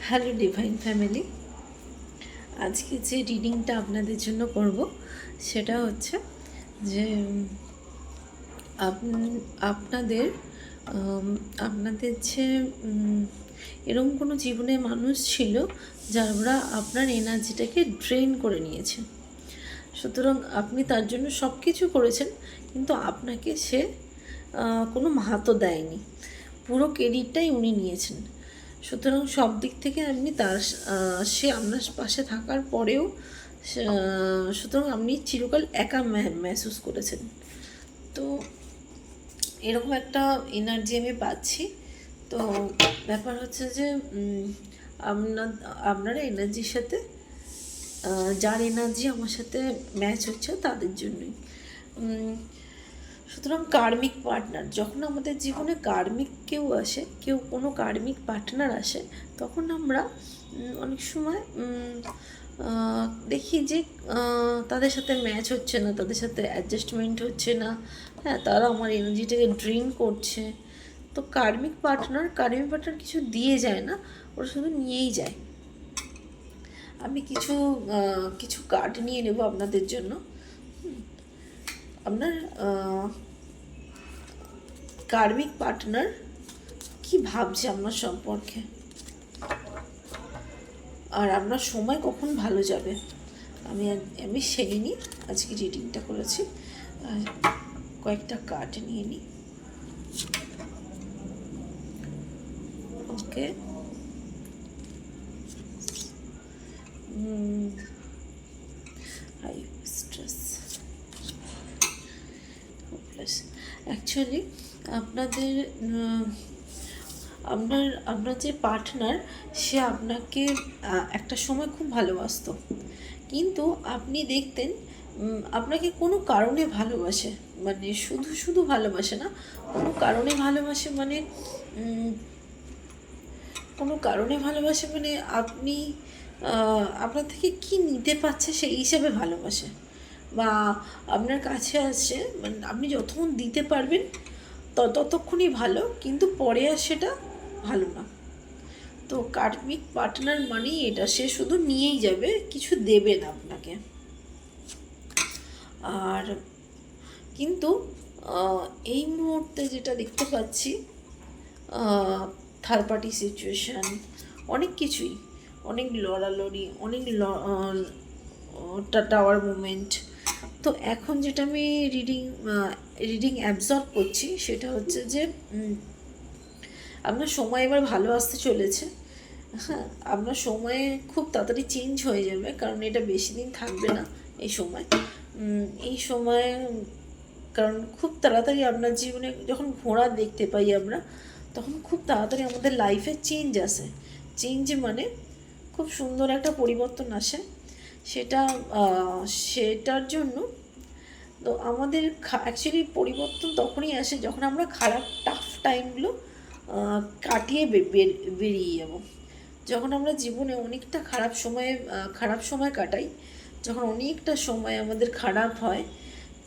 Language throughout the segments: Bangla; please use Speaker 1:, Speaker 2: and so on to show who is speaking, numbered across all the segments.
Speaker 1: হ্যালো ডিভাইন ফ্যামিলি, আজকে যে রিডিংটা আপনাদের জন্য করব সেটা হচ্ছে যে আপনাদের আপনাদের যে এরকম কোনো জীবনে মানুষ ছিল যারা আপনার এনার্জিটাকে ড্রেন করে নিয়েছে। সুতরাং আপনি তার জন্য সব কিছু করেছেন, কিন্তু আপনাকে সে কোনো মাহাতো দেয়নি, পুরো ক্রেডিটটাই উনি নিয়েছেন। সুতরাং সব দিক থেকে আপনি তার সে আপনার পাশে থাকার পরেও সুতরাং আপনি চিরকাল একা মেহসুস করেছেন। তো এরকম একটা এনার্জি আমি পাচ্ছি। তো ব্যাপার হচ্ছে যে আপনারা এনার্জির সাথে যার এনার্জি আমার সাথে ম্যাচ হচ্ছে তাদের জন্যই। সুতরাং কার্মিক পার্টনার, যখন আমাদের জীবনে কার্মিক কেউ আসে, কেউ কোনো কার্মিক পার্টনার আসে, তখন আমরা অনেক সময় দেখি যে তাদের সাথে ম্যাচ হচ্ছে না, তাদের সাথে অ্যাডজাস্টমেন্ট হচ্ছে না, হ্যাঁ, তারা আমার এনার্জিটাকে ড্রেন করছে। তো কার্মিক পার্টনার কিছু দিয়ে যায় না, ওরা শুধু নিয়েই যায়। আমি কিছু কিছু কার্ড নিয়ে নেব আপনাদের জন্য। আপনার কার্মিক পার্টনার কি ভাবছে আপনার সম্পর্কে, আর আপনার সময় কখন ভালো যাবে, আমি সেই নিয়ে আজকে রিডিংটা করেছি। কয়েকটা কার্ড নিয়ে নিই। ওকে, হাই স্ট্রেস অ্যাকচুয়ালি আপনাদের আপনার যে পার্টনার, সে আপনাকে একটা সময় খুব ভালোবাসতো, কিন্তু আপনি দেখতেন আপনাকে কোনো কারণে ভালোবাসে, মানে শুধু শুধু ভালোবাসে না, কোনো কারণে ভালোবাসে, মানে কোনো কারণে ভালোবাসে, মানে আপনি আপনার থেকে কি নিতে পারছে সেই হিসাবে ভালোবাসে, বা আপনার কাছে আসছে, মানে আপনি যতক্ষণ দিতে পারবেন ততক্ষণই ভালো, কিন্তু পরে আর সেটা ভালো না। তো কার্মিক পার্টনার মানেই এটা, সে শুধু নিয়েই যাবে, কিছু দেবে না আপনাকে। আর কিন্তু এই মুহূর্তে যেটা দেখতে পাচ্ছি, থার্ড পার্টি সিচুয়েশান, অনেক কিছুই, অনেক লড়ালড়ি, অনেক টাওয়ার মুভমেন্ট। তো এখন যেটা আমি রিডিং অ্যাবজর্ব করছি সেটা হচ্ছে যে আপনার সময় এবার ভালো আসতে চলেছে। হ্যাঁ, আপনার সময় খুব তাড়াতাড়ি চেঞ্জ হয়ে যাবে, কারণ এটা বেশি দিন থাকবে না এই সময়। কারণ খুব তাড়াতাড়ি আপনার জীবনে যখন ঘোড়া দেখতে পাই আমরা, তখন খুব তাড়াতাড়ি আমাদের লাইফে চেঞ্জ আসে। চেঞ্জ মানে খুব সুন্দর একটা পরিবর্তন আসে। সেটার জন্য তো আমাদের অ্যাকচুয়ালি পরিবর্তন তখনই আসে যখন আমরা খারাপ টাফ টাইমগুলো কাটিয়ে বেরিয়ে যাব। যখন আমরা জীবনে অনেকটা খারাপ সময় কাটাই, যখন অনেকটা সময় আমাদের খারাপ হয়,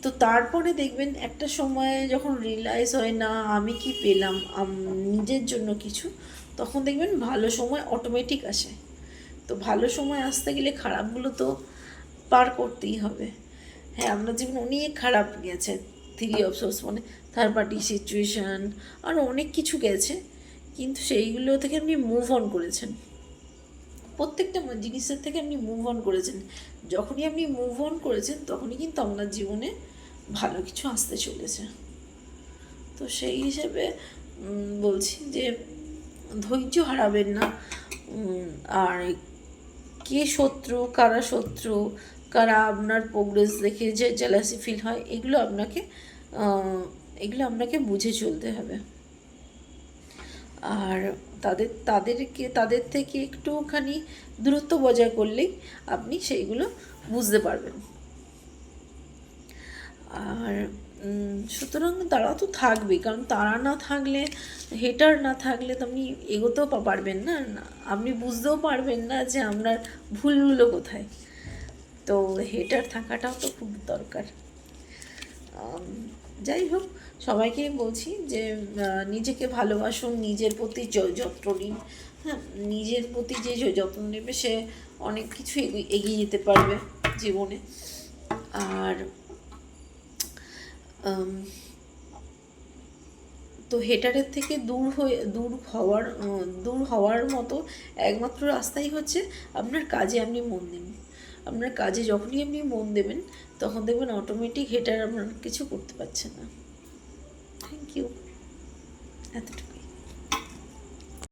Speaker 1: তো তারপরে দেখবেন একটা সময় যখন রিয়েলাইজ হয় না আমি কি পেলাম নিজের জন্য কিছু, তখন দেখবেন ভালো সময় অটোমেটিক আসে। তো ভালো সময় আসতে গেলে খারাপগুলো তো পার করতেই হবে। হ্যাঁ, আপনার জীবনে অনেক খারাপ গেছে, থ্রি অফ সোর্স মানে থার্ড পার্টি সিচুয়েশান, আরও অনেক কিছু গেছে, কিন্তু সেইগুলো থেকে আপনি মুভ অন করেছেন। প্রত্যেকটা জিনিসের থেকে আপনি মুভ অন করেছেন। যখনই আপনি মুভ অন করেছেন তখনই কিন্তু আপনার জীবনে ভালো কিছু আসতে চলেছে। তো সেই হিসেবে বলছি যে ধৈর্য হারাবেন না। আর কে শত্রু, কারা শত্রু, কারা আপনার প্রোগ্রেস দেখে যে জেলাসি ফিল হয়, এগুলো আপনাকে বুঝে চলতে হবে। আর তাদের থেকে একটুখানি দূরত্ব বজায় করলেই আপনি সেইগুলো বুঝতে পারবেন। আর সুতরাং তারা তো থাকবেই, কারণ তারা না থাকলে, হেটার না থাকলে তো আপনি এগোতেও পারবেন না, আপনি বুঝতেও পারবেন না যে আপনার ভুলগুলো কোথায়। তো হেটার থাকাটাও তো খুব দরকার। যাই হোক, সবাইকে বলছি যে নিজেকে ভালোবাসুন, নিজের প্রতি যত্ন নিন, হ্যাঁ, নিজের প্রতি যে যত্ন নেবে সে অনেক কিছু এগিয়ে যেতে পারবে জীবনে। আর তো হেটারের থেকে দূর হওয়ার মতো একমাত্র রাস্তাই হচ্ছে আপনার কাজে আপনি মন দিন। আপনার কাজে যখনই আপনি মন দেবেন তখন দেখবেন অটোমেটিক হেটার আপনার কিছু করতে পারছে না। থ্যাংক ইউ, এতটুকু।